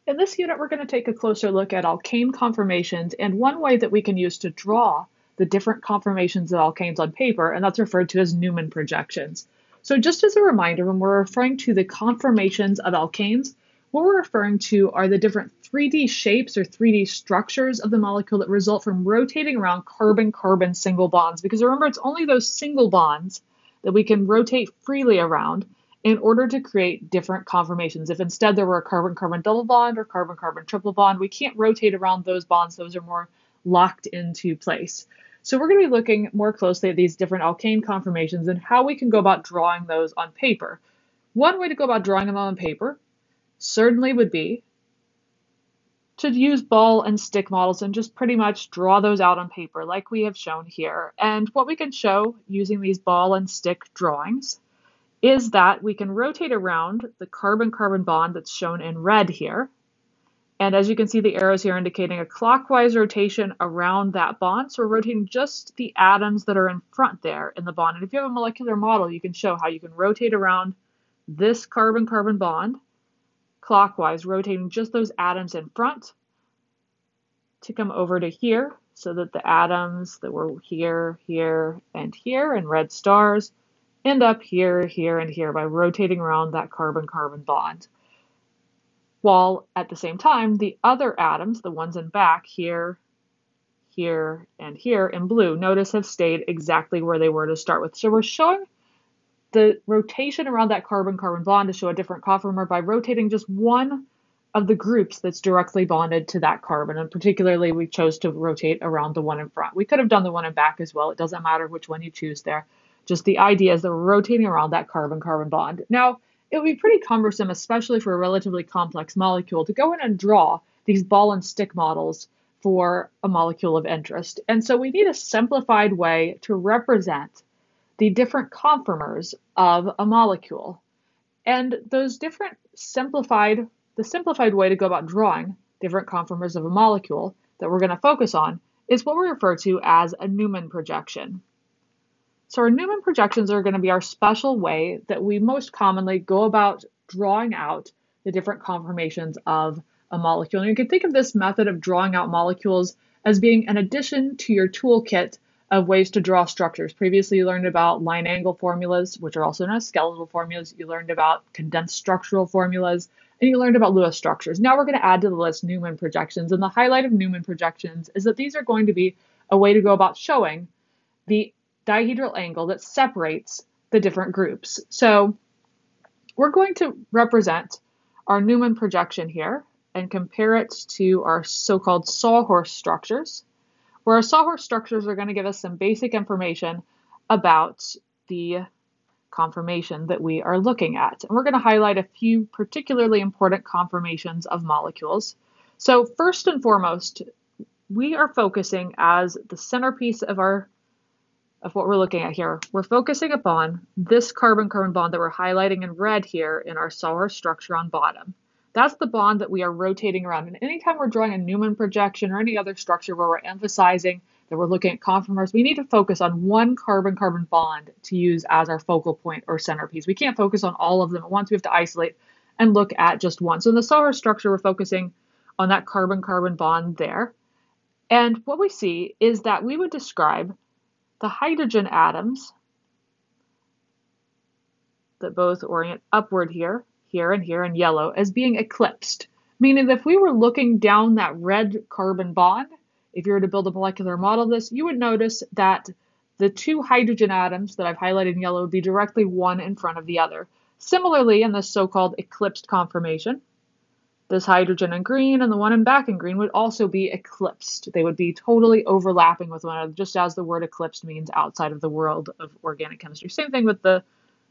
In this unit, we're going to take a closer look at alkane conformations and one way that we can use to draw the different conformations of alkanes on paper, and that's referred to as Newman projections. So just as a reminder, when we're referring to the conformations of alkanes, what we're referring to are the different 3D shapes or 3D structures of the molecule that result from rotating around carbon-carbon single bonds. Because remember, it's only those single bonds that we can rotate freely around in order to create different conformations. If instead there were a carbon-carbon double bond or carbon-carbon triple bond, we can't rotate around those bonds. Those are more locked into place. So we're going to be looking more closely at these different alkane conformations and how we can go about drawing those on paper. One way to go about drawing them on paper certainly would be to use ball and stick models and just pretty much draw those out on paper like we have shown here. And what we can show using these ball and stick drawings is that we can rotate around the carbon-carbon bond that's shown in red here. And as you can see, the arrows here indicating a clockwise rotation around that bond. So we're rotating just the atoms that are in front there in the bond. And if you have a molecular model, you can show how you can rotate around this carbon-carbon bond clockwise, rotating just those atoms in front to come over to here so that the atoms that were here, here, and here in red stars end up here, here, and here by rotating around that carbon-carbon bond. While at the same time, the other atoms, the ones in back here, here, and here in blue, notice have stayed exactly where they were to start with. So we're showing the rotation around that carbon-carbon bond to show a different conformer by rotating just one of the groups that's directly bonded to that carbon. And particularly, we chose to rotate around the one in front. We could have done the one in back as well. It doesn't matter which one you choose there. Just the idea is that we're rotating around that carbon-carbon bond. Now, it would be pretty cumbersome, especially for a relatively complex molecule, to go in and draw these ball and stick models for a molecule of interest. And so we need a simplified way to represent the different conformers of a molecule. And those different the simplified way to go about drawing different conformers of a molecule that we're going to focus on is what we refer to as a Newman projection. So our Newman projections are going to be our special way that we most commonly go about drawing out the different conformations of a molecule. And you can think of this method of drawing out molecules as being an addition to your toolkit of ways to draw structures. Previously, you learned about line angle formulas, which are also known as skeletal formulas. You learned about condensed structural formulas, and you learned about Lewis structures. Now we're going to add to the list Newman projections. And the highlight of Newman projections is that these are going to be a way to go about showing the dihedral angle that separates the different groups. So we're going to represent our Newman projection here and compare it to our so-called sawhorse structures, where our sawhorse structures are going to give us some basic information about the conformation that we are looking at. And we're going to highlight a few particularly important conformations of molecules. So first and foremost, we are focusing as the centerpiece of what we're looking at here. We're focusing upon this carbon-carbon bond that we're highlighting in red here in our sawhorse structure on bottom. That's the bond that we are rotating around. And anytime we're drawing a Newman projection or any other structure where we're emphasizing that we're looking at conformers, we need to focus on one carbon-carbon bond to use as our focal point or centerpiece. We can't focus on all of them at once. We have to isolate and look at just one. So in the sawhorse structure, we're focusing on that carbon-carbon bond there. And what we see is that we would describe the hydrogen atoms that both orient upward here, here, and here in yellow as being eclipsed, meaning that if we were looking down that red carbon bond, if you were to build a molecular model of this, you would notice that the two hydrogen atoms that I've highlighted in yellow would be directly one in front of the other. Similarly, in this so-called eclipsed conformation, this hydrogen in green and the one in back in green would also be eclipsed. They would be totally overlapping with one another, just as the word eclipsed means outside of the world of organic chemistry. Same thing with the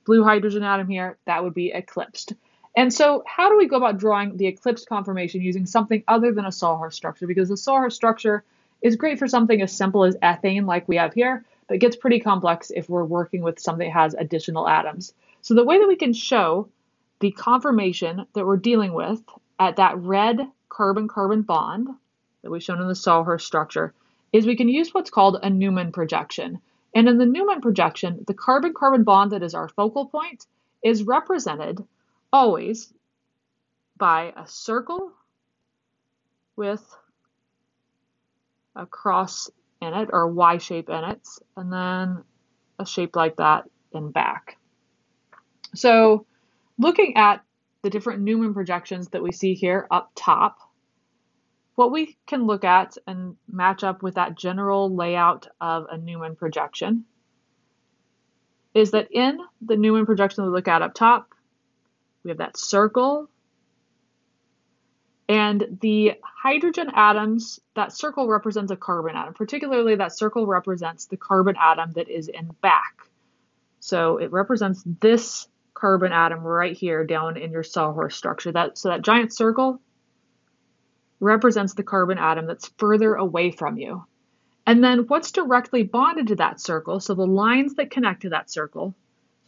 blue hydrogen atom here, that would be eclipsed. And so how do we go about drawing the eclipsed conformation using something other than a sawhorse structure? Because the sawhorse structure is great for something as simple as ethane like we have here, but it gets pretty complex if we're working with something that has additional atoms. So the way that we can show the conformation that we're dealing with at that red carbon-carbon bond that we've shown in the sawhorse structure is we can use what's called a Newman projection. And in the Newman projection, the carbon-carbon bond that is our focal point is represented always by a circle with a cross in it, or a Y shape in it, and then a shape like that in back. So looking at the different Newman projections that we see here up top, what we can look at and match up with that general layout of a Newman projection is that in the Newman projection that we look at up top, we have that circle, and the hydrogen atoms, that circle represents a carbon atom. Particularly, that circle represents the carbon atom that is in back. So it represents this carbon atom right here down in your sawhorse structure. So that giant circle represents the carbon atom that's further away from you. And then what's directly bonded to that circle, so the lines that connect to that circle,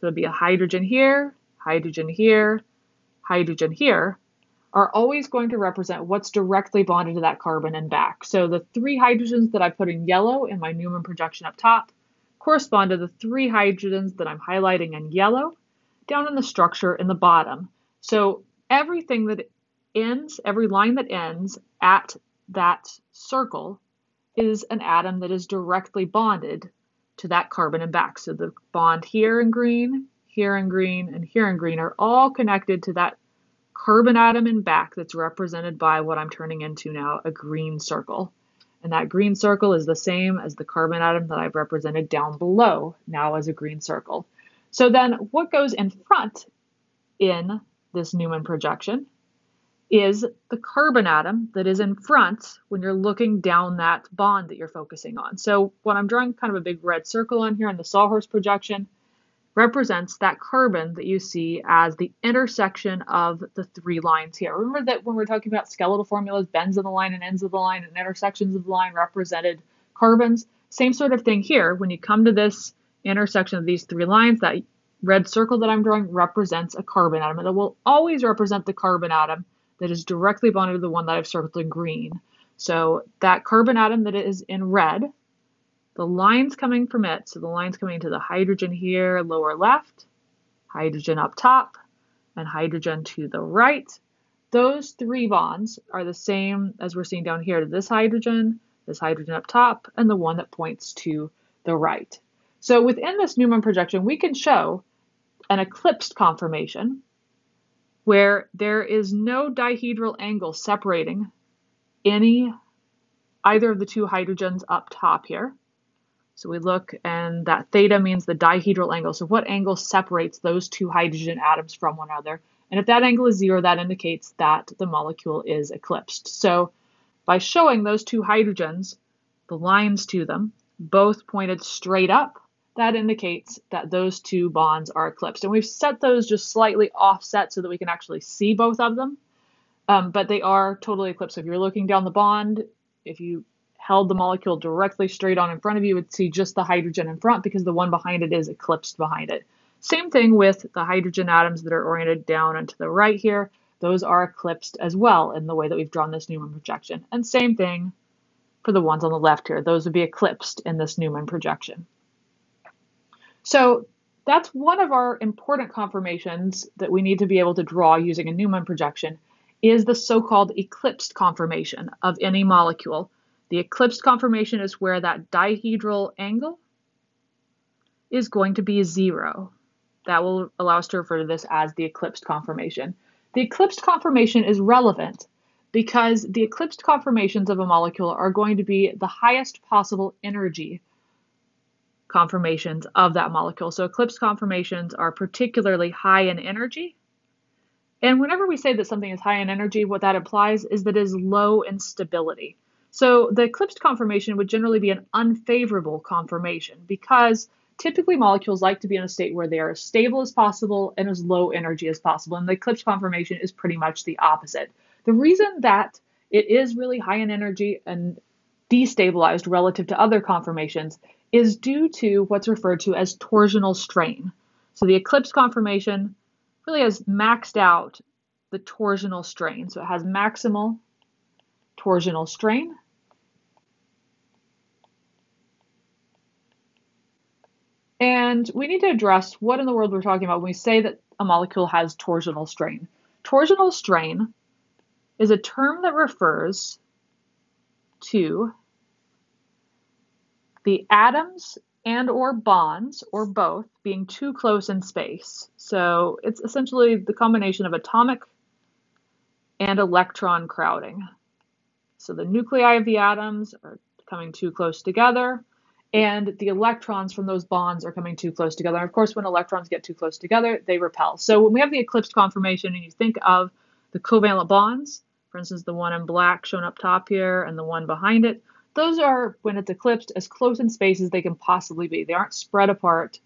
so it'd be a hydrogen here, hydrogen here, hydrogen here, are always going to represent what's directly bonded to that carbon and back. So the 3 hydrogens that I put in yellow in my Newman projection up top correspond to the 3 hydrogens that I'm highlighting in yellow down in the structure in the bottom. So everything that ends, every line that ends at that circle is an atom that is directly bonded to that carbon and back. So the bond here in green, and here in green are all connected to that carbon atom in back that's represented by what I'm turning into now, a green circle. And that green circle is the same as the carbon atom that I've represented down below now as a green circle. So then what goes in front in this Newman projection is the carbon atom that is in front when you're looking down that bond that you're focusing on. So when I'm drawing kind of a big red circle on here in the sawhorse projection, represents that carbon that you see as the intersection of the 3 lines here. Remember that when we're talking about skeletal formulas, bends of the line and ends of the line and intersections of the line represented carbons. Same sort of thing here. When you come to this intersection of these 3 lines, that red circle that I'm drawing represents a carbon atom. And it will always represent the carbon atom that is directly bonded to the one that I've circled in green. So that carbon atom that is in red, the lines coming from it, so the lines coming to the hydrogen here, lower left, hydrogen up top, and hydrogen to the right, those 3 bonds are the same as we're seeing down here to this hydrogen up top, and the one that points to the right. So within this Newman projection, we can show an eclipsed conformation where there is no dihedral angle separating either of the 2 hydrogens up top here. So we look, and that theta means the dihedral angle. So what angle separates those 2 hydrogen atoms from one another? And if that angle is 0, that indicates that the molecule is eclipsed. So by showing those 2 hydrogens, the lines to them, both pointed straight up, that indicates that those 2 bonds are eclipsed. And we've set those just slightly offset so that we can actually see both of them. But they are totally eclipsed. So if you're looking down the bond, if you held the molecule directly straight on in front of you, would see just the hydrogen in front because the one behind it is eclipsed behind it. Same thing with the hydrogen atoms that are oriented down and to the right here. Those are eclipsed as well in the way that we've drawn this Newman projection. And same thing for the ones on the left here. Those would be eclipsed in this Newman projection. So that's one of our important conformations that we need to be able to draw using a Newman projection, is the so-called eclipsed conformation of any molecule. The eclipsed conformation is where that dihedral angle is going to be 0. That will allow us to refer to this as the eclipsed conformation. The eclipsed conformation is relevant because the eclipsed conformations of a molecule are going to be the highest possible energy conformations of that molecule. So eclipsed conformations are particularly high in energy. And whenever we say that something is high in energy, what that implies is that it is low in stability. So the eclipsed conformation would generally be an unfavorable conformation because typically molecules like to be in a state where they are as stable as possible and as low energy as possible. And the eclipsed conformation is pretty much the opposite. The reason that it is really high in energy and destabilized relative to other conformations is due to what's referred to as torsional strain. So the eclipsed conformation really has maxed out the torsional strain. So it has maximal torsional strain. And we need to address what in the world we're talking about when we say that a molecule has torsional strain. Torsional strain is a term that refers to the atoms and or bonds, or both, being too close in space. So it's essentially the combination of atomic and electron crowding. So the nuclei of the atoms are coming too close together, and the electrons from those bonds are coming too close together. And of course, when electrons get too close together, they repel. So when we have the eclipsed conformation and you think of the covalent bonds, for instance, the one in black shown up top here and the one behind it, those are, when it's eclipsed, as close in space as they can possibly be. They aren't spread apart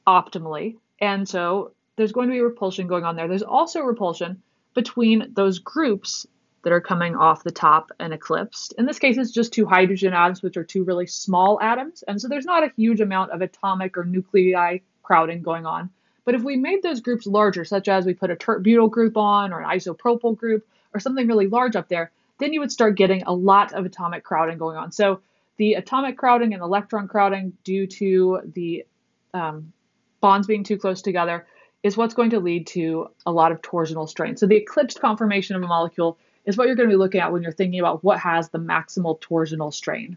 optimally. And so there's going to be repulsion going on there. There's also repulsion between those groups that are coming off the top and eclipsed. In this case, it's just two hydrogen atoms, which are two really small atoms. And so there's not a huge amount of atomic or nuclei crowding going on. But if we made those groups larger, such as we put a tert-butyl group on or an isopropyl group or something really large up there, then you would start getting a lot of atomic crowding going on. So the atomic crowding and electron crowding due to the bonds being too close together is what's going to lead to a lot of torsional strain. So the eclipsed conformation of a molecule is what you're going to be looking at when you're thinking about what has the maximal torsional strain.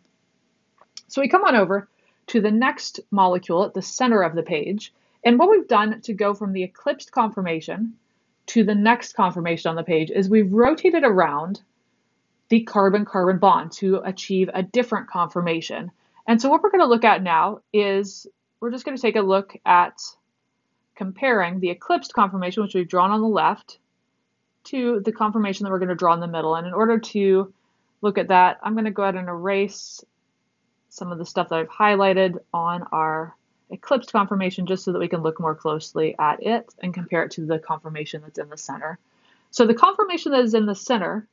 So we come on over to the next molecule at the center of the page. And what we've done to go from the eclipsed conformation to the next conformation on the page is we've rotated around the carbon-carbon bond to achieve a different conformation. And so what we're going to look at now is we're just going to take a look at comparing the eclipsed conformation, which we've drawn on the left, to the conformation that we're going to draw in the middle. And in order to look at that, I'm going to go ahead and erase some of the stuff that I've highlighted on our eclipsed conformation just so that we can look more closely at it and compare it to the conformation that's in the center. So the conformation that is in the center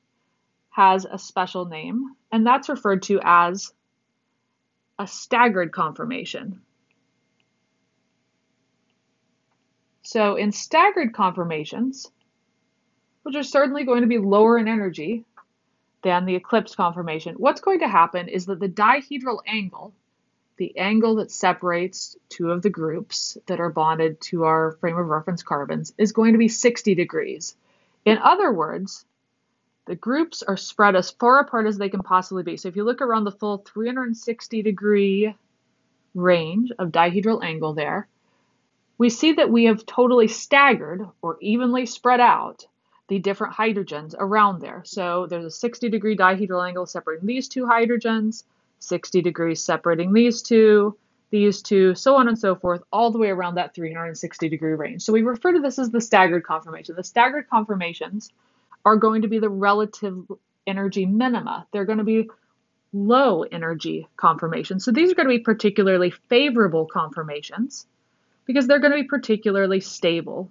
has a special name, and that's referred to as a staggered conformation. So in staggered conformations, which are certainly going to be lower in energy than the eclipsed conformation, what's going to happen is that the dihedral angle, the angle that separates two of the groups that are bonded to our frame of reference carbons, is going to be 60 degrees. In other words, the groups are spread as far apart as they can possibly be. So if you look around the full 360 degree range of dihedral angle there, we see that we have totally staggered or evenly spread out the different hydrogens around there. So there's a 60 degree dihedral angle separating these two hydrogens, 60 degrees separating these two, so on and so forth, all the way around that 360 degree range. So we refer to this as the staggered conformation. The staggered conformations are going to be the relative energy minima. They're going to be low energy conformations. So these are going to be particularly favorable conformations because they're going to be particularly stable.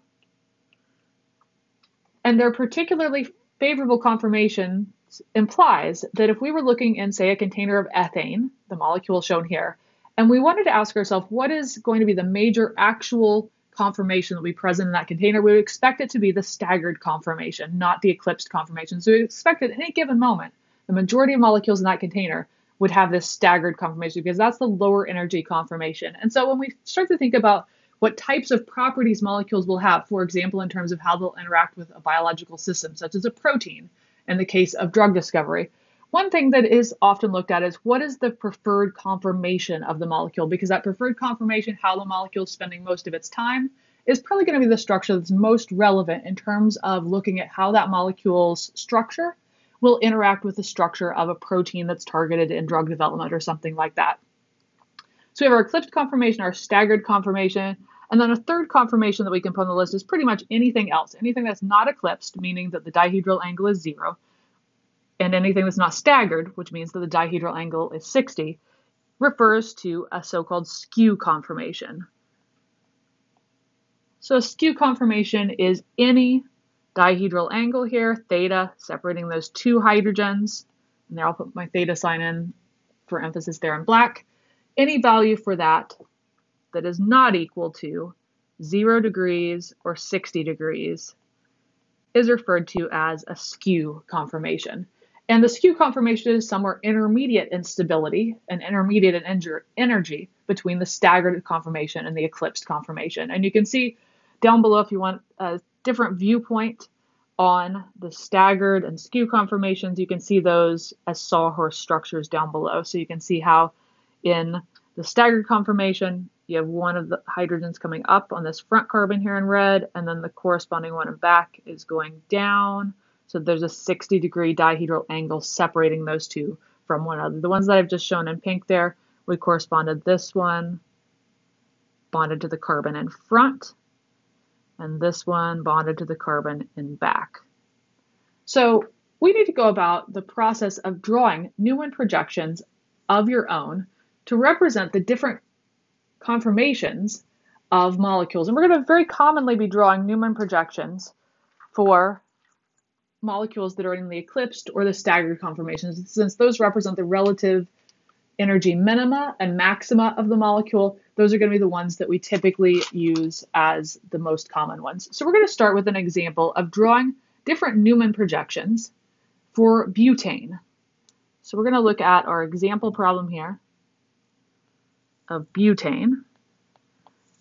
And their particularly favorable conformation implies that if we were looking in, say, a container of ethane, the molecule shown here, and we wanted to ask ourselves what is going to be the major actual conformation that will be present in that container, we would expect it to be the staggered conformation, not the eclipsed conformation. So we expect at any given moment, the majority of molecules in that container would have this staggered conformation because that's the lower energy conformation. And so when we start to think about what types of properties molecules will have, for example, in terms of how they'll interact with a biological system, such as a protein in the case of drug discovery, one thing that is often looked at is what is the preferred conformation of the molecule, because that preferred conformation, how the molecule is spending most of its time, is probably going to be the structure that's most relevant in terms of looking at how that molecule's structure will interact with the structure of a protein that's targeted in drug development or something like that. So we have our eclipsed conformation, our staggered conformation, and then a third conformation that we can put on the list is pretty much anything else. Anything that's not eclipsed, meaning that the dihedral angle is 0, and anything that's not staggered, which means that the dihedral angle is 60, refers to a so-called skew conformation. So a skew conformation is any dihedral angle here, theta, separating those two hydrogens, and there I'll put my theta sign in for emphasis there in black. Any value for that that is not equal to 0 degrees or 60 degrees is referred to as a skew conformation. And the skew conformation is somewhere intermediate in stability and intermediate in energy between the staggered conformation and the eclipsed conformation. And you can see down below, if you want a different viewpoint on the staggered and skew conformations, you can see those as sawhorse structures down below. So you can see how in the staggered conformation, you have one of the hydrogens coming up on this front carbon here in red, and then the corresponding one in back is going down. So there's a 60-degree dihedral angle separating those two from one another. The ones that I've just shown in pink there, we corresponded this one bonded to the carbon in front, and this one bonded to the carbon in back. So we need to go about the process of drawing Newman projections of your own to represent the different conformations of molecules. And we're going to very commonly be drawing Newman projections for molecules that are in the eclipsed or the staggered conformations, since those represent the relative energy minima and maxima of the molecule. Those are going to be the ones that we typically use as the most common ones. So we're going to start with an example of drawing different Newman projections for butane. So we're going to look at our example problem here of butane.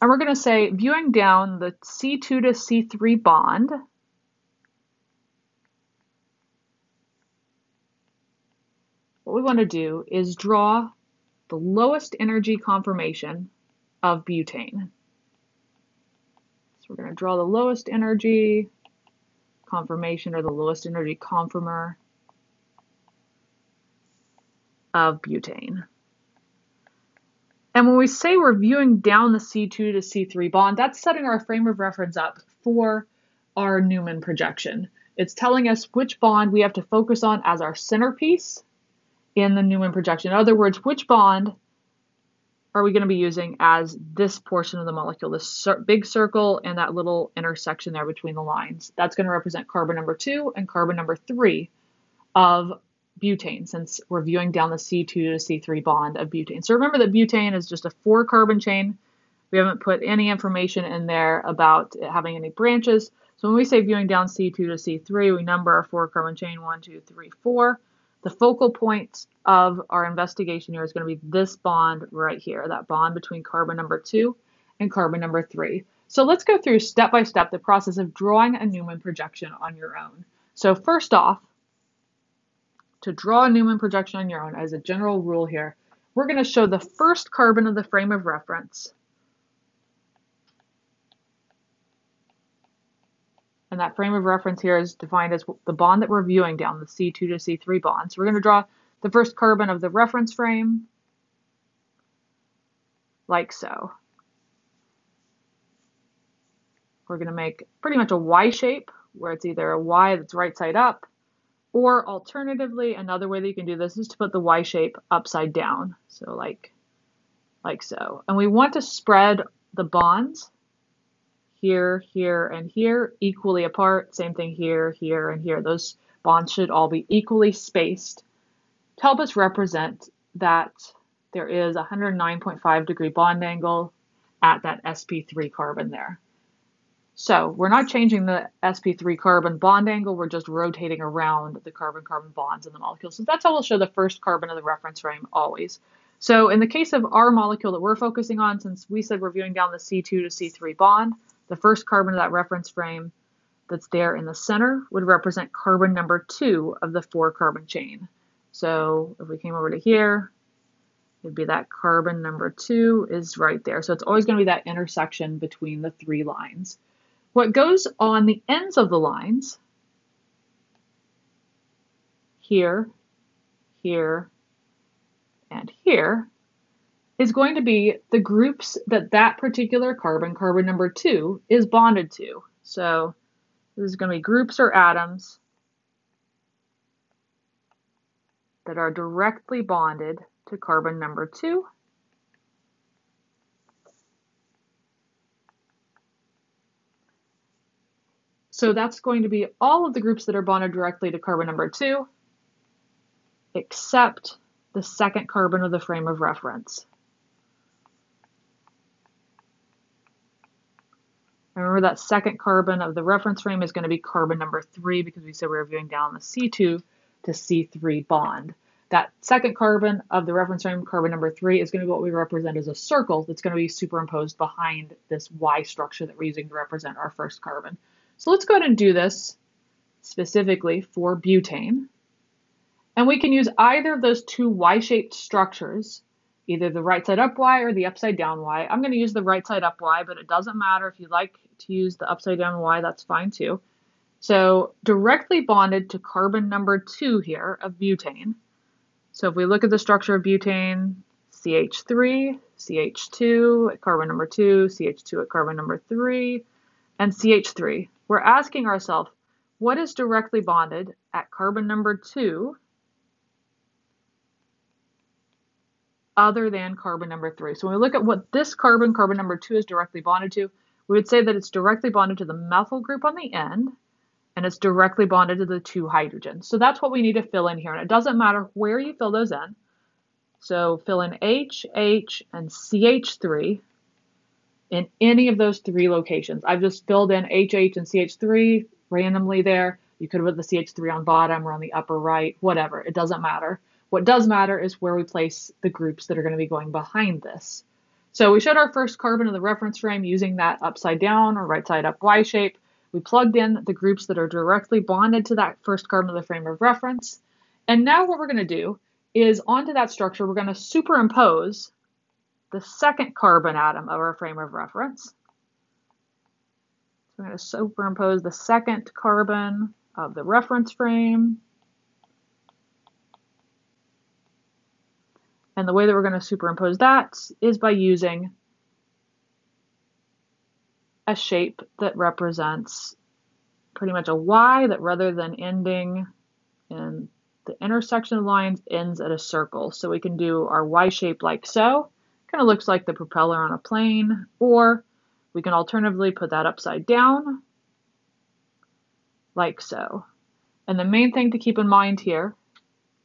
And we're going to say, viewing down the C2 to C3 bond, what we want to do is draw the lowest energy conformation of butane. So we're going to draw the lowest energy conformation, or the lowest energy conformer of butane. And when we say we're viewing down the C2 to C3 bond, that's setting our frame of reference up for our Newman projection. It's telling us which bond we have to focus on as our centerpiece in the Newman projection. In other words, which bond are we going to be using as this portion of the molecule, this big circle and that little intersection there between the lines. That's going to represent carbon number 2 and carbon number 3 of butane, since we're viewing down the C2 to C3 bond of butane. So remember that butane is just a 4-carbon chain. We haven't put any information in there about it having any branches. So when we say viewing down C2 to C3, we number our 4-carbon chain 1, 2, 3, 4. The focal point of our investigation here is going to be this bond right here, that bond between carbon number 2 and carbon number 3. So let's go through step by step the process of drawing a Newman projection on your own. So first off, to draw a Newman projection on your own, as a general rule here, we're going to show the first carbon of the frame of reference. And that frame of reference here is defined as the bond that we're viewing down, the C2 to C3 bond. So we're going to draw the first carbon of the reference frame like so. We're going to make pretty much a Y shape, where it's either a Y that's right side up, or alternatively, another way that you can do this is to put the Y shape upside down. So like so. And we want to spread the bonds here, here, and here equally apart. Same thing here, here, and here. Those bonds should all be equally spaced to help us represent that there is a 109.5 degree bond angle at that sp3 carbon there. So we're not changing the sp3 carbon bond angle, we're just rotating around the carbon-carbon bonds in the molecule. So that's how we'll show the first carbon of the reference frame always. So in the case of our molecule that we're focusing on, since we said we're viewing down the C2 to C3 bond, the first carbon of that reference frame that's there in the center would represent carbon number 2 of the 4-carbon chain. So if we came over to here, it'd be that carbon number 2 is right there. So it's always going to be that intersection between the 3 lines. What goes on the ends of the lines, here, here, and here, is going to be the groups that that particular carbon, carbon number 2, is bonded to. So this is going to be groups or atoms that are directly bonded to carbon number 2. So that's going to be all of the groups that are bonded directly to carbon number 2, except the second carbon of the frame of reference. Remember that second carbon of the reference frame is going to be carbon number 3, because we said we were viewing down the C2 to C3 bond. That second carbon of the reference frame, carbon number 3, is going to be what we represent as a circle that's going to be superimposed behind this Y structure that we're using to represent our first carbon. So let's go ahead and do this specifically for butane. And we can use either of those two Y-shaped structures, either the right side up Y or the upside down Y. I'm going to use the right side up Y, but it doesn't matter if you like to use the upside down Y, that's fine too. So directly bonded to carbon number 2 here of butane. So if we look at the structure of butane, CH3, CH2 at carbon number 2, CH2 at carbon number 3, and CH3. We're asking ourselves, what is directly bonded at carbon number 2 other than carbon number 3? So when we look at what this carbon number 2 is directly bonded to, we would say that it's directly bonded to the methyl group on the end, and it's directly bonded to the 2 hydrogens. So that's what we need to fill in here, and it doesn't matter where you fill those in. So fill in H, H, and CH3 in any of those 3 locations. I've just filled in H, H, and CH3 randomly there. You could have put the CH3 on bottom or on the upper right, whatever. It doesn't matter. What does matter is where we place the groups that are going to be going behind this. So we showed our first carbon in the reference frame using that upside down or right side up Y shape. We plugged in the groups that are directly bonded to that first carbon of the frame of reference. And now what we're going to do is onto that structure, we're going to superimpose the second carbon atom of our frame of reference. So we're going to superimpose the second carbon of the reference frame. And the way that we're going to superimpose that is by using a shape that represents pretty much a Y that rather than ending in the intersection of lines ends at a circle. So we can do our Y shape like so. Kind of looks like the propeller on a plane, or we can alternatively put that upside down like so. And the main thing to keep in mind here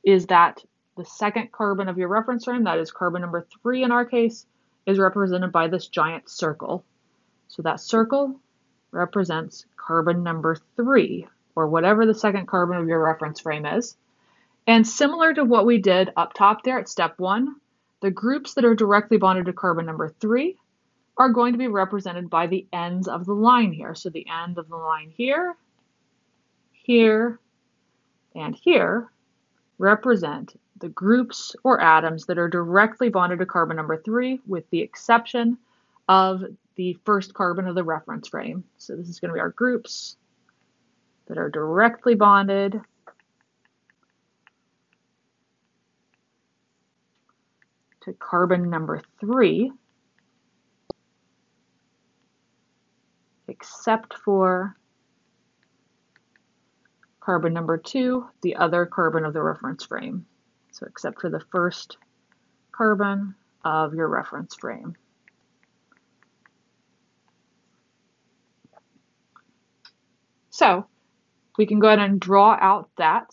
is that the second carbon of your reference frame, that is carbon number 3 in our case, is represented by this giant circle. So that circle represents carbon number 3, or whatever the second carbon of your reference frame is. And similar to what we did up top there at step 1, the groups that are directly bonded to carbon number 3 are going to be represented by the ends of the line here. So the end of the line here, here, and here represent the groups or atoms that are directly bonded to carbon number 3, with the exception of the first carbon of the reference frame. So this is going to be our groups that are directly bonded to carbon number 3, except for carbon number 2, the other carbon of the reference frame. So except for the first carbon of your reference frame. So we can go ahead and draw out that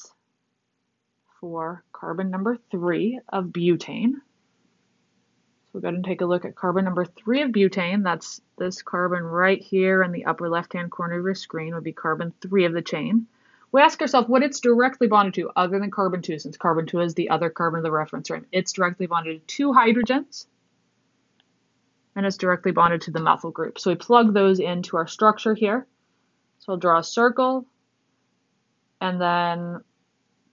for carbon number 3 of butane. So we'll go ahead and take a look at carbon number 3 of butane. That's this carbon right here in the upper left-hand corner of your screen would be carbon 3 of the chain. We ask ourselves what it's directly bonded to other than carbon 2, since carbon 2 is the other carbon of the reference frame. It's directly bonded to 2 hydrogens, and it's directly bonded to the methyl group. So we plug those into our structure here. So I'll draw a circle, and then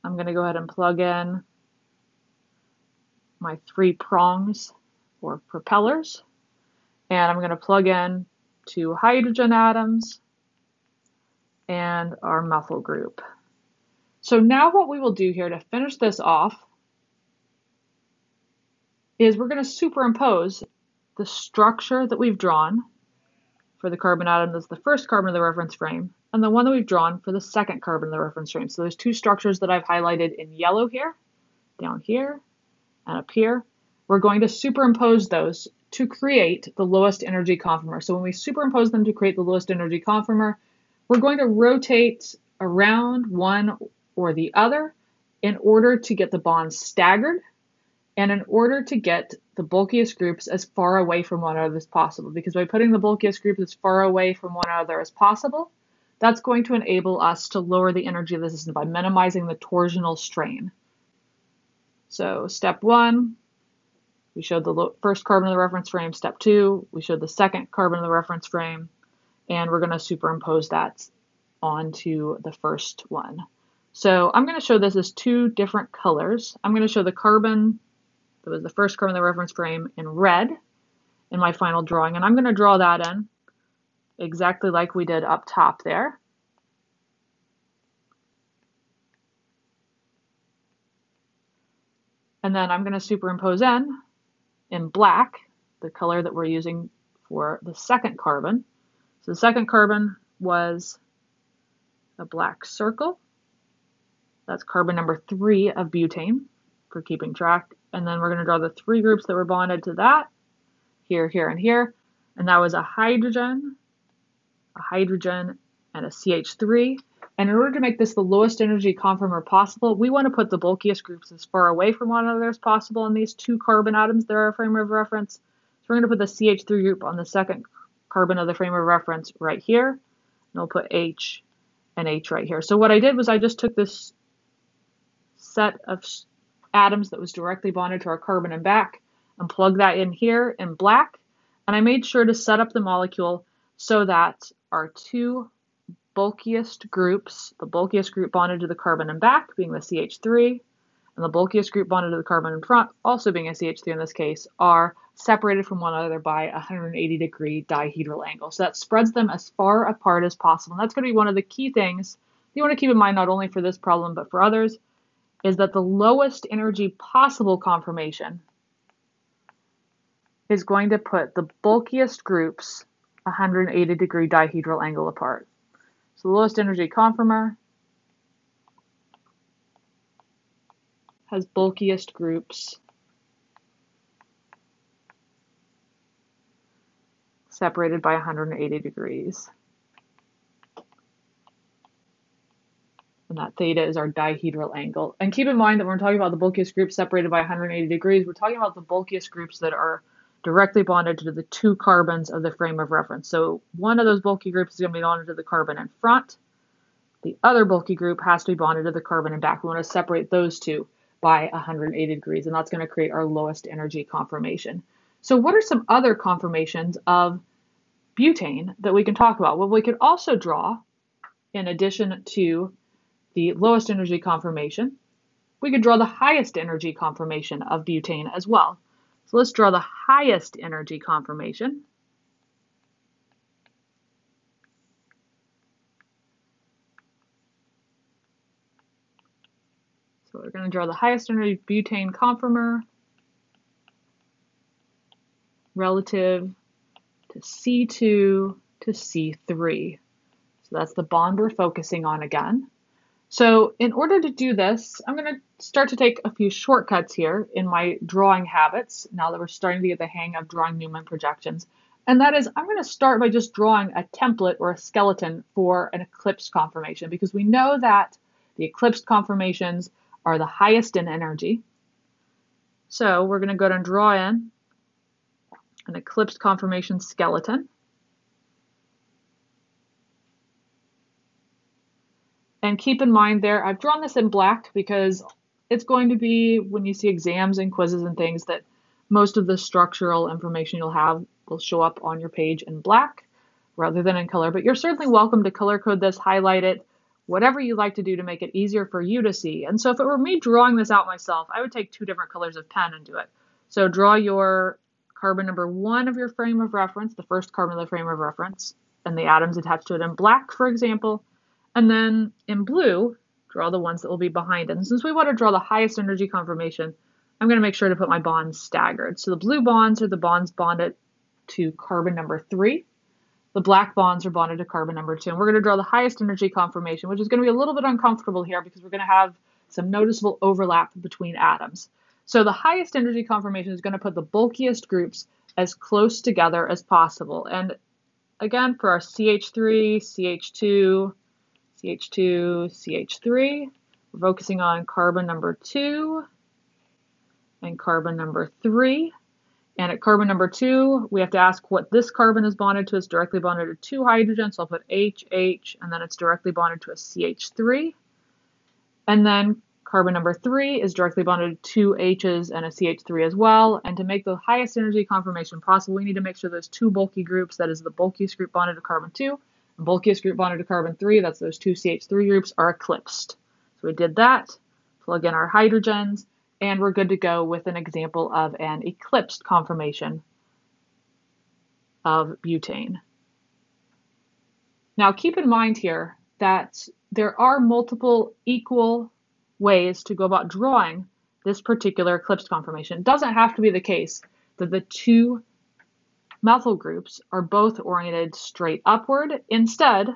I'm going to go ahead and plug in my 3 prongs or propellers, and I'm going to plug in 2 hydrogen atoms and our methyl group. So now what we will do here to finish this off is we're going to superimpose the structure that we've drawn for the carbon atom that's the first carbon of the reference frame, and the one that we've drawn for the second carbon of the reference frame. So there's 2 structures that I've highlighted in yellow here, down here, and up here. We're going to superimpose those to create the lowest energy conformer. So when we superimpose them to create the lowest energy conformer, we're going to rotate around one or the other in order to get the bonds staggered and in order to get the bulkiest groups as far away from one another as possible. Because by putting the bulkiest group as far away from one another as possible, that's going to enable us to lower the energy of the system by minimizing the torsional strain. So step 1, we showed the first carbon of the reference frame. Step 2, we showed the second carbon of the reference frame. And we're going to superimpose that onto the first one. So I'm going to show this as two different colors. I'm going to show the carbon that was the first carbon in the reference frame in red in my final drawing, and I'm going to draw that in exactly like we did up top there. And then I'm going to superimpose in black the color that we're using for the second carbon. So the second carbon was a black circle. That's carbon number 3 of butane for keeping track. And then we're going to draw the 3 groups that were bonded to that, here, here, and here. And that was a hydrogen, and a CH3. And in order to make this the lowest energy conformer possible, we want to put the bulkiest groups as far away from one another as possible in these 2 carbon atoms that are our frame of reference. So we're going to put the CH3 group on the second carbon of the frame of reference right here. And we'll put H and H right here. So what I did was I just took this set of atoms that was directly bonded to our carbon and back and plugged that in here in black. And I made sure to set up the molecule so that our 2 bulkiest groups, the bulkiest group bonded to the carbon and back being the CH3, and the bulkiest group bonded to the carbon in front, also being a CH3 in this case, are separated from one another by a 180-degree dihedral angle. So that spreads them as far apart as possible. And that's going to be one of the key things you want to keep in mind, not only for this problem, but for others, is that the lowest energy possible conformation is going to put the bulkiest groups 180-degree dihedral angle apart. So the lowest energy conformer has bulkiest groups separated by 180 degrees. And that theta is our dihedral angle. And keep in mind that when we're talking about the bulkiest groups separated by 180 degrees, we're talking about the bulkiest groups that are directly bonded to the 2 carbons of the frame of reference. So one of those bulky groups is going to be bonded to the carbon in front. The other bulky group has to be bonded to the carbon in back. We want to separate those 2 by 180 degrees, and that's going to create our lowest energy conformation. So what are some other conformations of butane that we can talk about? Well, we could also draw, in addition to the lowest energy conformation, we could draw the highest energy conformation of butane as well. So let's draw the highest energy conformation. So we're going to draw the highest energy butane conformer relative to C2 to C3. So that's the bond we're focusing on again. So in order to do this, I'm going to start to take a few shortcuts here in my drawing habits, now that we're starting to get the hang of drawing Newman projections. And that is, I'm going to start by just drawing a template or a skeleton for an eclipsed conformation, because we know that the eclipsed conformations are the highest in energy. So we're going to go ahead and draw in an eclipsed conformation skeleton. And keep in mind there, I've drawn this in black because it's going to be, when you see exams and quizzes and things, that most of the structural information you'll have will show up on your page in black rather than in color. But you're certainly welcome to color code this, highlight it, whatever you like to do to make it easier for you to see. And so if it were me drawing this out myself, I would take 2 different colors of pen and do it. So draw your carbon number 1 of your frame of reference, the first carbon of the frame of reference, and the atoms attached to it in black, for example. And then in blue, draw the ones that will be behind it. And since we want to draw the highest energy conformation, I'm going to make sure to put my bonds staggered. So the blue bonds are the bonds bonded to carbon number 3. The black bonds are bonded to carbon number 2. And we're going to draw the highest energy conformation, which is going to be a little bit uncomfortable here because we're going to have some noticeable overlap between atoms. So the highest energy conformation is going to put the bulkiest groups as close together as possible. And again, for our CH3, CH2, CH2, CH3, we're focusing on carbon number 2 and carbon number 3. And at carbon number 2, we have to ask what this carbon is bonded to. It's directly bonded to 2 hydrogens, so I'll put H, H, and then it's directly bonded to a CH3. And then carbon number 3 is directly bonded to 2 H's and a CH3 as well. And to make the highest energy conformation possible, we need to make sure there's 2 bulky groups, that is the bulkiest group bonded to carbon 2, Bulkiest group bonded to carbon-3, that's those two CH3 groups, are eclipsed. So we did that, plug in our hydrogens, and we're good to go with an example of an eclipsed conformation of butane. Now keep in mind here that there are multiple equal ways to go about drawing this particular eclipsed conformation. It doesn't have to be the case that the two methyl groups are both oriented straight upward. Instead,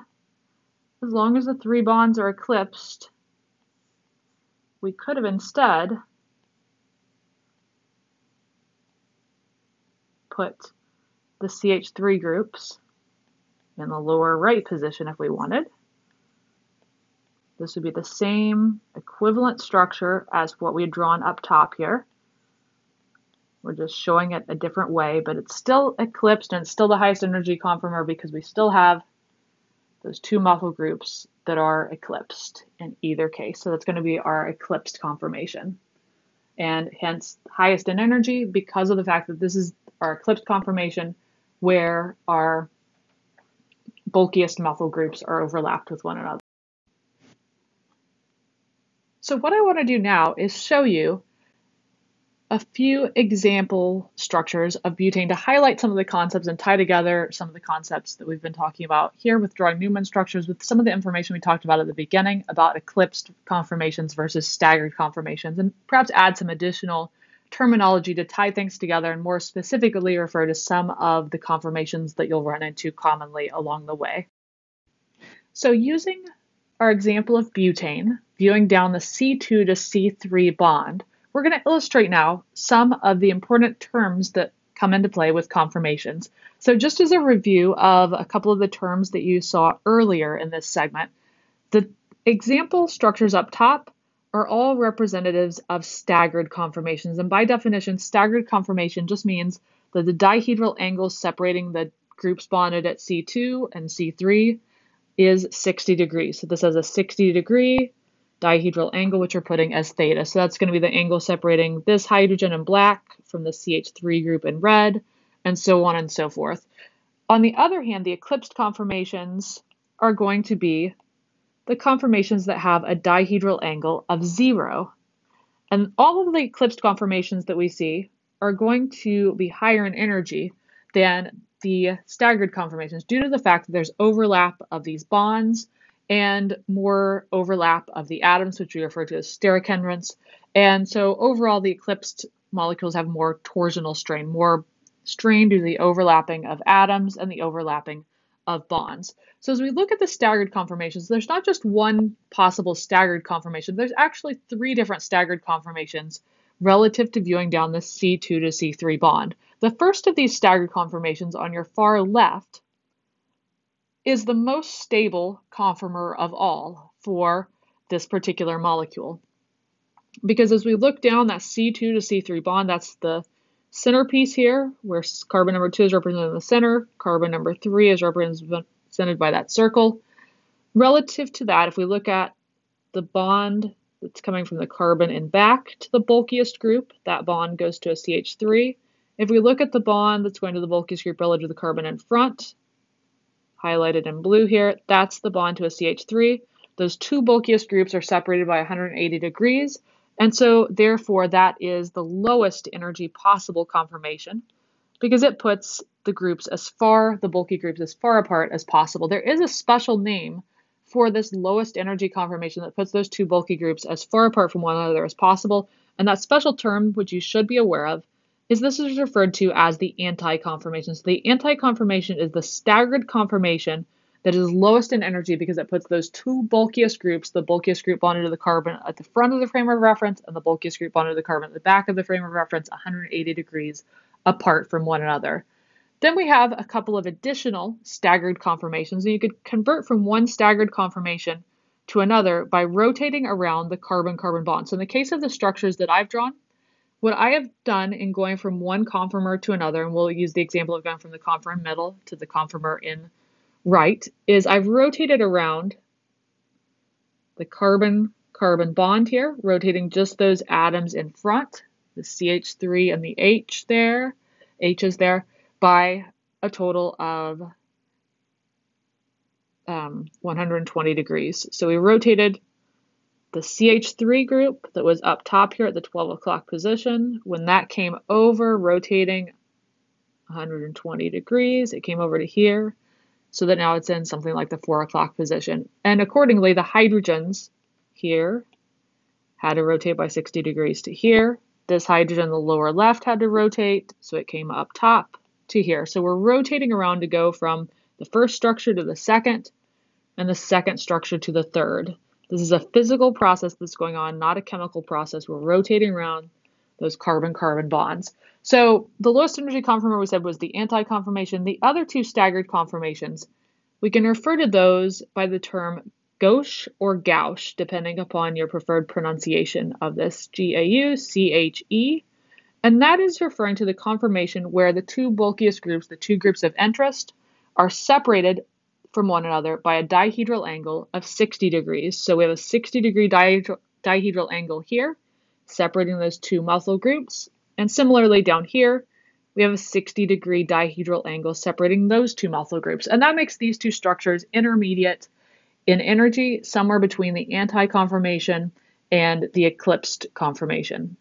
as long as the three bonds are eclipsed, we could have instead put the CH3 groups in the lower right position if we wanted. This would be the same equivalent structure as what we had drawn up top here. We're just showing it a different way, but it's still eclipsed and it's still the highest energy conformer because we still have those two methyl groups that are eclipsed in either case. So that's going to be our eclipsed conformation. And hence highest in energy because of the fact that this is our eclipsed conformation where our bulkiest methyl groups are overlapped with one another. So what I want to do now is show you a few example structures of butane to highlight some of the concepts and tie together some of the concepts that we've been talking about here with drawing Newman structures with some of the information we talked about at the beginning about eclipsed conformations versus staggered conformations, and perhaps add some additional terminology to tie things together and more specifically refer to some of the conformations that you'll run into commonly along the way. So using our example of butane, viewing down the C2 to C3 bond, we're going to illustrate now some of the important terms that come into play with conformations. So just as a review of a couple of the terms that you saw earlier in this segment, the example structures up top are all representatives of staggered conformations. And by definition, staggered conformation just means that the dihedral angle separating the groups bonded at C2 and C3 is 60 degrees. So this has a 60-degree dihedral angle, which we're putting as theta. So that's going to be the angle separating this hydrogen in black from the CH3 group in red, and so on and so forth. On the other hand, the eclipsed conformations are going to be the conformations that have a dihedral angle of 0. And all of the eclipsed conformations that we see are going to be higher in energy than the staggered conformations due to the fact that there's overlap of these bonds and more overlap of the atoms, which we refer to as steric hindrance. And so overall, the eclipsed molecules have more torsional strain, more strain due to the overlapping of atoms and the overlapping of bonds. So as we look at the staggered conformations, there's not just one possible staggered conformation. There's actually 3 different staggered conformations relative to viewing down the C2 to C3 bond. The first of these staggered conformations on your far left is the most stable conformer of all for this particular molecule. Because as we look down that C2 to C3 bond, that's the centerpiece here, where carbon number 2 is represented in the center, carbon number 3 is represented by that circle. Relative to that, if we look at the bond that's coming from the carbon and back to the bulkiest group, that bond goes to a CH3. If we look at the bond that's going to the bulkiest group relative to the carbon in front, highlighted in blue here, that's the bond to a CH3. Those two bulkiest groups are separated by 180 degrees, and so therefore that is the lowest energy possible conformation because it puts the groups the bulky groups as far apart as possible. There is a special name for this lowest energy conformation that puts those two bulky groups as far apart from one another as possible, and that special term, which you should be aware of, is this is referred to as the anti-conformation. So the anti-conformation is the staggered conformation that is lowest in energy because it puts those two bulkiest groups, the bulkiest group bonded to the carbon at the front of the frame of reference and the bulkiest group bonded to the carbon at the back of the frame of reference, 180 degrees apart from one another. Then we have a couple of additional staggered conformations, and you could convert from one staggered conformation to another by rotating around the carbon-carbon bond. So in the case of the structures that I've drawn, what I have done in going from one conformer to another, and we'll use the example of going from the conformer in middle to the conformer in right, is I've rotated around the carbon-carbon bond here, rotating just those atoms in front, the CH3 and the H is there, by a total of 120 degrees. So we rotated the CH3 group that was up top here at the 12 o'clock position. When that came over, rotating 120 degrees, it came over to here, so that now it's in something like the 4 o'clock position. And accordingly, the hydrogens here had to rotate by 60 degrees to here. This hydrogen in the lower left had to rotate, so it came up top to here. So we're rotating around to go from the first structure to the second, and the second structure to the third. This is a physical process that's going on, not a chemical process. We're rotating around those carbon-carbon bonds. So the lowest energy conformer we said was the anti-conformation. The other two staggered conformations, we can refer to those by the term gauche or gauche, depending upon your preferred pronunciation of this, G-A-U-C-H-E. And that is referring to the conformation where the two bulkiest groups, the two groups of interest, are separated from one another by a dihedral angle of 60 degrees. So we have a 60-degree dihedral angle here, separating those two methyl groups. And similarly down here, we have a 60-degree dihedral angle separating those two methyl groups. And that makes these two structures intermediate in energy, somewhere between the anti-conformation and the eclipsed conformation.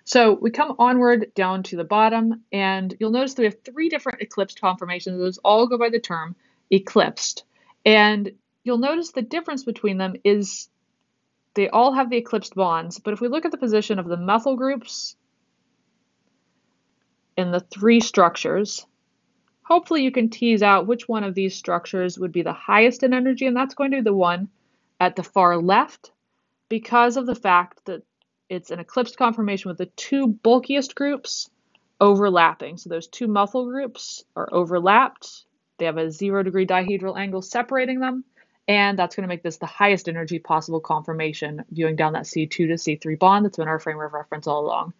So we come onward down to the bottom, and you'll notice that we have three different eclipsed conformations. Those all go by the term eclipsed. And you'll notice the difference between them is they all have the eclipsed bonds, but if we look at the position of the methyl groups in the three structures, hopefully you can tease out which one of these structures would be the highest in energy, and that's going to be the one at the far left because of the fact that it's an eclipsed conformation with the two bulkiest groups overlapping. So those two methyl groups are overlapped. They have a 0-degree dihedral angle separating them, and that's going to make this the highest energy possible conformation, viewing down that C2 to C3 bond that's been our frame of reference all along.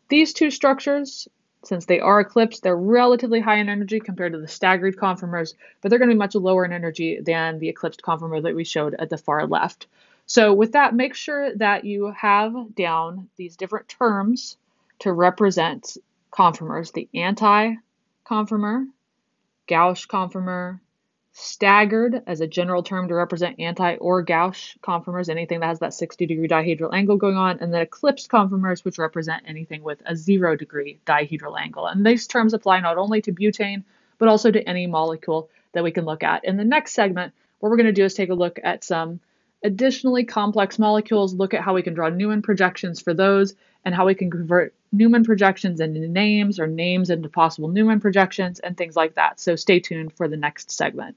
These two structures, since they are eclipsed, they're relatively high in energy compared to the staggered conformers, but they're going to be much lower in energy than the eclipsed conformer that we showed at the far left. So with that, make sure that you have down these different terms to represent conformers: the anti-conformer, gauche conformer, staggered as a general term to represent anti or gauche conformers, anything that has that 60-degree dihedral angle going on, and then eclipsed conformers, which represent anything with a 0-degree dihedral angle. And these terms apply not only to butane, but also to any molecule that we can look at. In the next segment, what we're going to do is take a look at some additionally complex molecules, look at how we can draw Newman projections for those, and how we can convert Newman projections into names or names into possible Newman projections and things like that. So stay tuned for the next segment.